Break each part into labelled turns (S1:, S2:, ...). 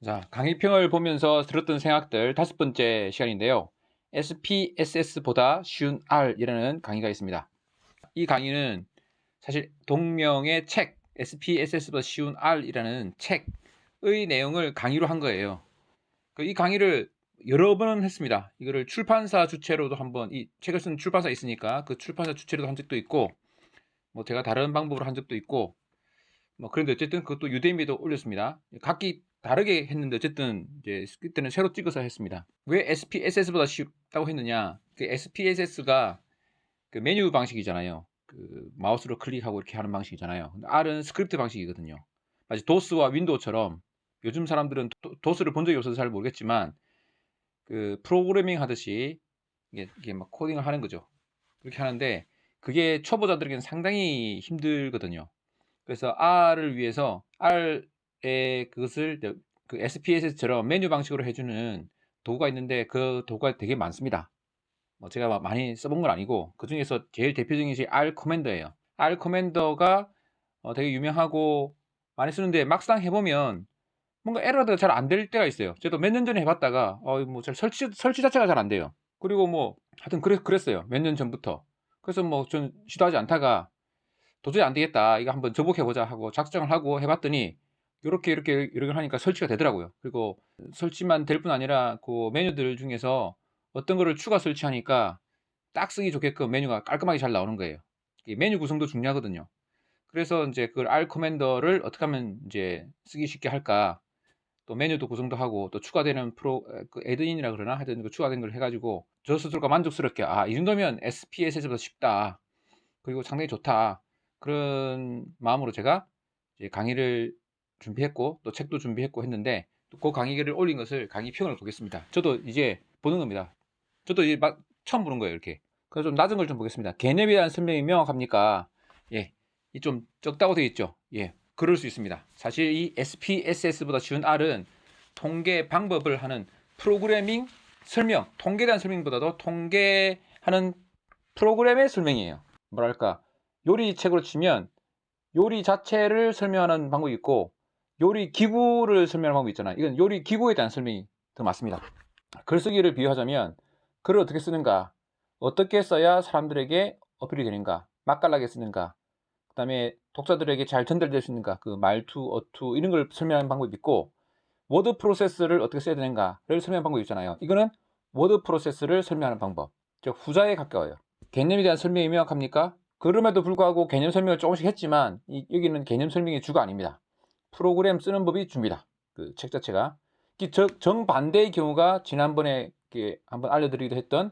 S1: 자, 강의평을 보면서 들었던 생각들 5번째 시간인데요. SPSS보다 쉬운 R이라는 강의가 있습니다. 이 강의는 사실 동명의 책, SPSS보다 쉬운 R이라는 책의 내용을 강의로 한 거예요. 이 강의를 여러 번 했습니다. 이거를 출판사 주체로도 한번, 이 책을 쓴 출판사 있으니까 그 출판사 주체로도 한 적도 있고, 뭐 제가 다른 방법으로 한 적도 있고, 뭐 그런데 어쨌든 그것도 유대미에도 올렸습니다. 각기 다르게 했는데 어쨌든 이제 그때는 새로 찍어서 했습니다. 왜 SPSS보다 쉽다고 했느냐? 그 SPSS가 그 메뉴 방식이잖아요. 그 마우스로 클릭하고 이렇게 하는 방식이잖아요. 근데 R은 스크립트 방식이거든요. 마치 도스와 윈도우처럼 요즘 사람들은 도스를 본 적이 없어서 잘 모르겠지만 그 프로그래밍 하듯이 이게 막 코딩을 하는 거죠. 그렇게 하는데 그게 초보자들에게는 상당히 힘들거든요. 그래서 R을 위해서 R의 그것을 그 SPSS처럼 메뉴 방식으로 해주는 도구가 있는데 그 도구가 되게 많습니다. 뭐 제가 많이 써본 건 아니고 그 중에서 제일 대표적인 것이 R 커맨더예요. R 커맨더가 되게 유명하고 많이 쓰는데 막상 해보면 뭔가 에러가 잘 안 될 때가 있어요. 저도 몇 년 전에 해봤다가 뭐 잘 설치 자체가 잘 안 돼요. 그리고 뭐 하여튼 그랬어요. 몇 년 전부터. 그래서 뭐 좀 시도하지 않다가 도저히 안 되겠다. 이거 한번 접목해보자 하고 작정을 하고 해봤더니 이렇게 하니까 설치가 되더라고요. 그리고 설치만 될 뿐 아니라 그 메뉴들 중에서 어떤 거를 추가 설치하니까 딱 쓰기 좋게끔 메뉴가 깔끔하게 잘 나오는 거예요. 이 메뉴 구성도 중요하거든요. 그래서 이제 그 R 커맨더를 어떻게 하면 이제 쓰기 쉽게 할까? 또 메뉴도 구성도 하고 또 추가되는 그 애드인이라 그러나 하여튼 그 추가된 걸 해가지고 저 스스로가 만족스럽게 이 정도면 SPSS보다 쉽다. 그리고 상당히 좋다. 그런 마음으로 제가 이제 강의를 준비했고 또 책도 준비했고 했는데 또 그 강의를 올린 것을 강의평을 보겠습니다. 저도 이제 보는 겁니다. 저도 이제 처음 보는 거예요, 이렇게. 그래서 좀 낮은 걸 좀 보겠습니다. 개념에 대한 설명이 명확합니까? 예. 이 좀 적다고 되어 있죠. 예. 그럴 수 있습니다. 사실 이 SPSS보다 쉬운 R은 통계 방법을 하는 프로그래밍 설명, 통계에 대한 설명보다도 통계하는 프로그램의 설명이에요. 뭐랄까, 요리 책으로 치면 요리 자체를 설명하는 방법이 있고 요리 기구를 설명하는 방법이 있잖아요. 이건 요리 기구에 대한 설명이 더 맞습니다. 글쓰기를 비유하자면 글을 어떻게 쓰는가, 어떻게 써야 사람들에게 어필이 되는가, 맛깔나게 쓰는가, 그 다음에 독자들에게 잘 전달될 수 있는가, 그 말투, 어투 이런 걸 설명하는 방법이 있고 워드 프로세스를 어떻게 써야 되는가를 설명하는 방법이 있잖아요. 이거는 워드 프로세스를 설명하는 방법, 즉 후자에 가까워요. 개념에 대한 설명이 명확합니까? 그럼에도 불구하고 개념 설명을 조금씩 했지만 여기는 개념 설명이 주가 아닙니다. 프로그램 쓰는 법이 줍니다. 그 책 자체가. 정반대의 경우가 지난번에 한번 알려드리기도 했던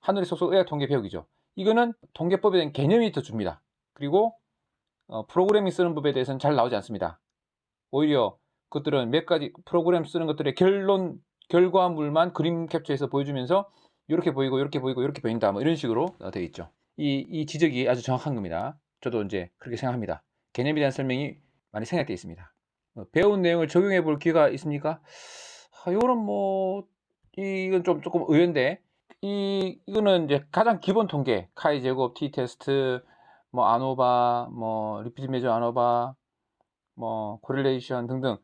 S1: 하늘의 속속 의학 통계 배우기죠. 이거는 통계법에 대한 개념이 더 줍니다. 그리고 프로그래밍 쓰는 법에 대해서는 잘 나오지 않습니다. 오히려 그것들은 몇 가지 프로그램 쓰는 것들의 결과물만 그림 캡처해서 보여주면서 이렇게 보이고 이렇게 보이고 이렇게 보인다 뭐 이런 식으로 되어 있죠. 이 지적이 아주 정확한 겁니다. 저도 이제 그렇게 생각합니다. 개념에 대한 설명이 많이 생략되어 있습니다. 배운 내용을 적용해 볼 기회가 있습니까? 이거는 뭐 이건 좀 조금 의외인데 이거는 이제 가장 기본 통계 카이 제곱 t 테스트 뭐 아노바 뭐 리피트 메저 아노바 뭐 코릴레이션 등등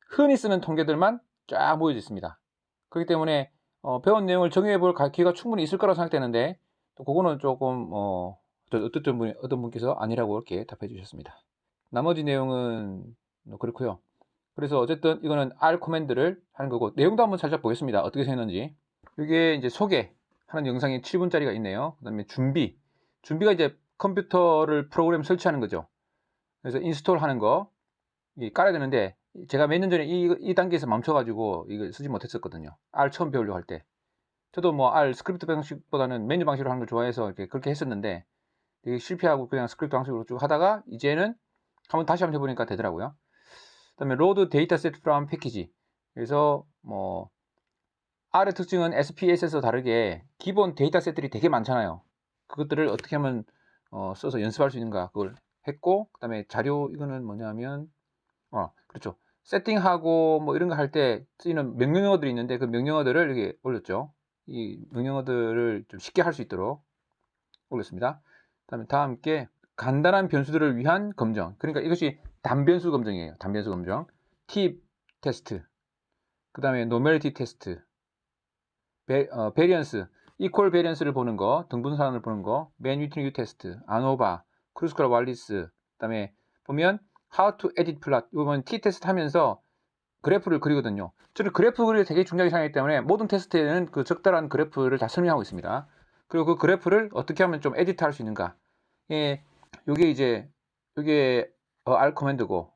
S1: 흔히 쓰는 통계들만 쫙 모여져 있습니다. 그렇기 때문에 배운 내용을 정의해 볼 기회가 충분히 있을 거라고 생각되는데 또 그거는 조금 어떤 분께서 아니라고 이렇게 답해 주셨습니다. 나머지 내용은 그렇고요. 그래서 어쨌든 이거는 R 코맨드를 하는 거고 내용도 한번 살짝 보겠습니다. 어떻게 생겼는지. 이게 이제 소개하는 영상이 7분짜리가 있네요. 그다음에 준비가 이제 컴퓨터를 프로그램 설치하는 거죠. 그래서 인스톨 하는 거 깔아야 되는데 제가 몇 년 전에 이 단계에서 멈춰가지고 이걸 쓰지 못했었거든요. R 처음 배우려고 할 때. 저도 뭐 R 스크립트 방식보다는 메뉴 방식으로 하는 걸 좋아해서 이렇게 그렇게 했었는데 되게 실패하고 그냥 스크립트 방식으로 쭉 하다가 이제는 다시 한번 해보니까 되더라고요. 그다음에 load dataset from package. 그래서 뭐 R의 특징은 SPSS와 다르게 기본 데이터셋들이 되게 많잖아요. 그것들을 어떻게 하면 써서 연습할 수 있는가 그걸 했고 그다음에 자료 이거는 뭐냐면 그렇죠. 세팅하고 뭐 이런 거 할 때 쓰이는 명령어들이 있는데 그 명령어들을 이렇게 올렸죠. 이 명령어들을 좀 쉽게 할 수 있도록 올렸습니다. 그다음에 다 함께 간단한 변수들을 위한 검정. 그러니까 이것이 단변수 검정이에요. 단변수 검정. 팁 테스트. 그 다음에 노멀티 테스트, 베리언스, 이퀄 베리언스를 보는 거, 등분산을 보는 거, 맨 위트 뉴 테스트, 아노바, 크루스컬 왈리스, 그 다음에 보면 how to edit plot, 이건 T 테스트 하면서 그래프를 그리거든요. 저는 그래프 그리기 되게 중요하게 생각하기 때문에 모든 테스트에는 그 적절한 그래프를 다 설명하고 있습니다. 그리고 그 그래프를 어떻게 하면 좀 에디트 할 수 있는가. 예, 요게 이제, 요게 R 커맨드고,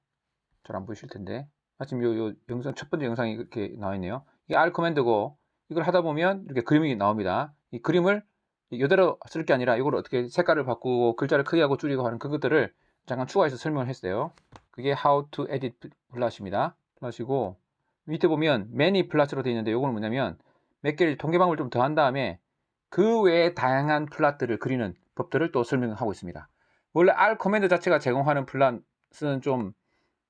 S1: 잘 안 보이실 텐데. 마침 요 영상, 첫 번째 영상이 이렇게 나와 있네요. 이게 R 커맨드고, 이걸 하다 보면 이렇게 그림이 나옵니다. 이 그림을 이대로 쓸 게 아니라 이걸 어떻게 색깔을 바꾸고 글자를 크게 하고 줄이고 하는 그것들을 잠깐 추가해서 설명을 했어요. 그게 How to Edit 플랫입니다. 플랫이고, 밑에 보면 many 플랫으로 되어 있는데 이거는 뭐냐면 몇 개를 통계방을 좀 더한 다음에 그 외에 다양한 플랫들을 그리는 법들을 또 설명하고 있습니다. 원래 R 커맨드 자체가 제공하는 플랫은 좀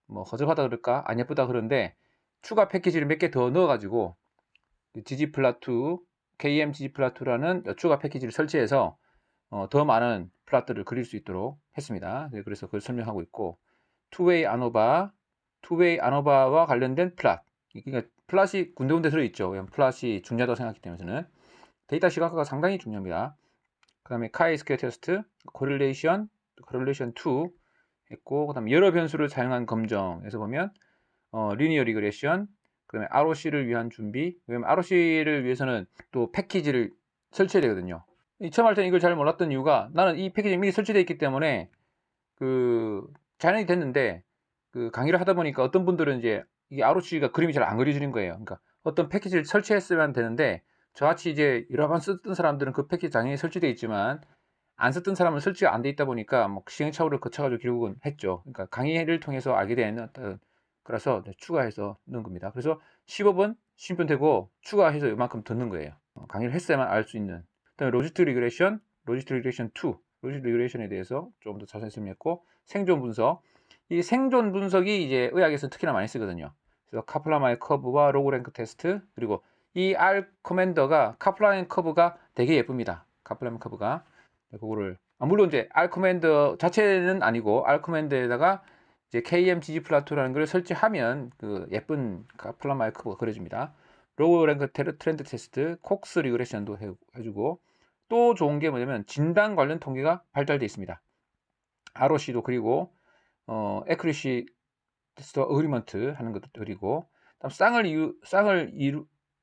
S1: 뭐 허접하다 그럴까? 안 예쁘다 그런데 추가 패키지를 몇 개 더 넣어가지고 ggplot2, kmggplot2라는 추가 패키지를 설치해서 더 많은 플랫들을 그릴 수 있도록 했습니다. 그래서 그걸 설명하고 있고, 투웨이 아노바와 관련된 플랫. 그러니까 플랫이 군데군데 들어있죠. 플랫이 중요하다고 생각하기 때문에 데이터 시각화가 상당히 중요합니다. 그 다음에 카이-스퀘어 테스트, 코릴레이션 2 했고, 그 다음에 여러 변수를 사용한 검정에서 보면 리니어 리그레션, 그 다음에 ROC를 위한 준비. 왜냐면 ROC를 위해서는 또 패키지를 설치해야 되거든요. 처음 할 때는 이걸 잘 몰랐던 이유가 나는 이 패키지 미리 설치되어 있기 때문에 자연히 됐는데 그 강의를 하다 보니까 어떤 분들은 이제 이게 ROC가 그림이 잘 안 그려지는 거예요. 그러니까 어떤 패키지를 설치했으면 되는데 저같이 이제 여러 번 썼던 사람들은 그 패키지 당연히 설치되어 있지만 안 썼던 사람은 설치가 안 돼 있다 보니까 뭐 시행착오를 거쳐가지고 결국은 했죠. 그러니까 강의를 통해서 알게 된 어떤 그래서 추가해서 넣은 겁니다. 그래서 15번, 10번 되고 추가해서 이만큼 더 넣은 거예요. 강의를 했어야만 알 수 있는. 그다음에 로지스틱 리그레션 2, 로지스틱 리그레션에 대해서 좀 더 자세히 설명했고, 생존 분석. 이 생존 분석이 이제 의학에서 특히나 많이 쓰거든요. 그래서 카플라마의 커브와 로그랭크 테스트, 그리고 이 R 커맨더가 카플라인 커브가 되게 예쁩니다. 카플라인 커브가. 그거를 물론 이제 R 커맨더 자체는 아니고 R 커맨더에다가 이제 KMGG 플라토라는 걸 설치하면 그 예쁜 카플라마의 커브가 그려집니다. 로우 랭크 트렌드 테스트, 콕스 리그레션도 해주고, 또 좋은 게 뭐냐면 진단 관련 통계가 발달되어 있습니다. ROC도 그리고 에큐리시 테스트 어그리먼트 하는 것도 그리고, 다음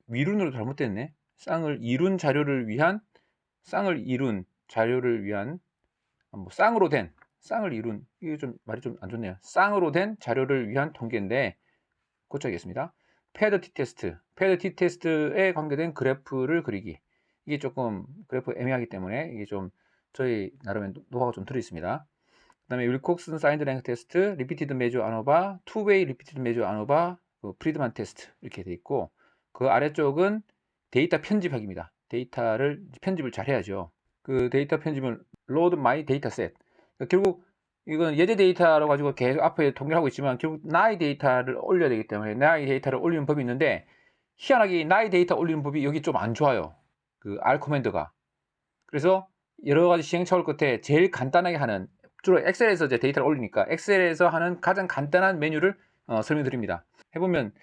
S1: 위룬으로 잘못됐네. 쌍을 이룬 자료를 위한 뭐 쌍을 이룬, 이게 좀 말이 좀 안 좋네요. 쌍으로 된 자료를 위한 통계인데 고쳐야겠습니다. 패드 T 테스트에 관계된 그래프를 그리기. 이게 조금 그래프 애매하기 때문에 이게 좀 저희 나름의 노하우가 좀 들어있습니다. 그 다음에 윌콕슨 사인드 랭크 테스트, 리피티드 메저 아노바, 투웨이 리피티드 메저 아노바, 프리드만 테스트 이렇게 돼 있고, 그 아래쪽은 데이터 편집하기입니다. 데이터를 편집을 잘 해야죠. 그 데이터 편집은 load my dataset. 그러니까 결국 이건 예제 데이터로 가지고 계속 앞에 통계를 하고 있지만 결국 나의 데이터를 올려야 되기 때문에 나의 데이터를 올리는 법이 있는데, 희한하게 나의 데이터 올리는 법이 여기 좀 안 좋아요. 그 R 커맨드가. 그래서 여러 가지 시행착오를 끝에 제일 간단하게 하는, 주로 엑셀에서 이제 데이터를 올리니까 엑셀에서 하는 가장 간단한 메뉴를 설명드립니다. 해보면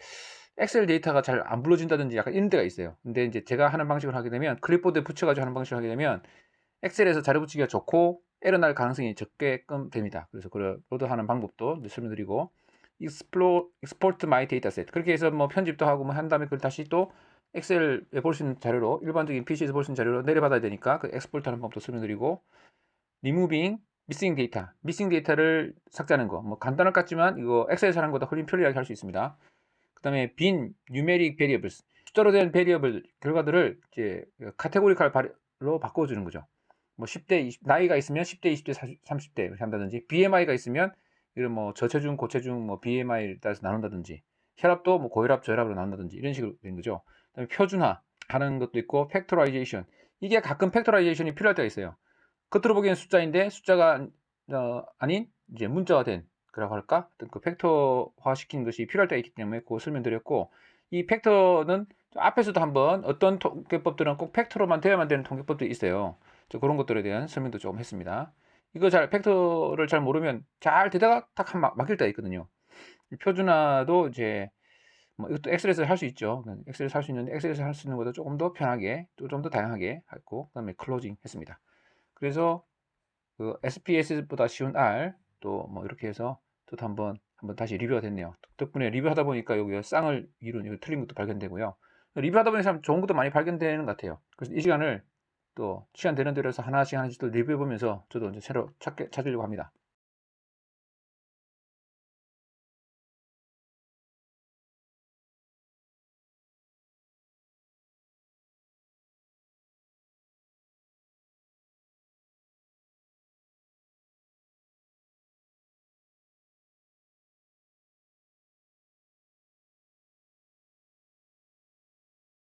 S1: 엑셀 데이터가 잘 안 불러진다든지 약간 이런 데가 있어요. 근데 이제 제가 하는 방식을 하게 되면, 클립보드에 붙여가지고 하는 방식을 하게 되면 엑셀에서 자료 붙이기가 좋고 에러 날 가능성이 적게끔 됩니다. 그래서 그걸 로드하는 방법도 설명드리고, export my dataset, 그렇게 해서 뭐 편집도 하고 뭐 한 다음에 그걸 다시 또 엑셀에 볼 수 있는 자료로, 일반적인 PC에서 볼 수 있는 자료로 내려받아야 되니까 그 엑스포트 하는 방법도 설명드리고, removing missing 데이터를 삭제하는 거, 뭐 간단할 것 같지만 이거 엑셀에서 하는 것보다 훨씬 편리하게 할 수 있습니다. 그 다음에 빈 numeric variables, 숫자로 된 베리어블 결과들을 이제 카테고리칼로 바꿔주는 거죠. 뭐 10대 20, 나이가 있으면 10대 20대 30대 이렇게 한다든지, BMI가 있으면 이런 뭐 저체중 고체중 뭐 BMI를 따라서 나눈다든지, 혈압도 뭐 고혈압 저혈압으로 나눈다든지 이런 식으로 되는 거죠. 그다음에 표준화 하는 것도 있고, 팩토라이제이션, 이게 가끔 팩토라이제이션이 필요할 때가 있어요. 겉으로 보기엔 숫자인데 숫자가 아닌 이제 문자가 된 그라고 할까? 그 팩터화 시키는 것이 필요할 때가 있기 때문에 그거 설명드렸고, 이 팩터는 앞에서도 한번 어떤 통계법들은 꼭 팩터로만 되어야만 되는 통계법들이 있어요. 그런 것들에 대한 설명도 조금 했습니다. 이거 팩터를 잘 모르면 잘 되다가 딱 막힐 때가 있거든요. 표준화도 이제 뭐 이것도 엑셀에서 할 수 있죠. 엑셀에서 할 수 있는데 엑셀에서 할 수 있는 것보다 조금 더 편하게 또 좀 더 다양하게 했고 그다음에 클로징 했습니다. 그래서 그 SPSS보다 쉬운 R 또 뭐 이렇게 해서 또 한번 다시 리뷰가 됐네요. 덕분에 리뷰하다 보니까 여기 쌍을 이룬 이거 틀린 것도 발견되고요. 리뷰하다 보니 참 좋은 것도 많이 발견되는 것 같아요. 그래서 이 시간을 또 시간 되는 대로 해서 하나씩 또 리뷰해 보면서 저도 이제 새로 찾으려고 합니다.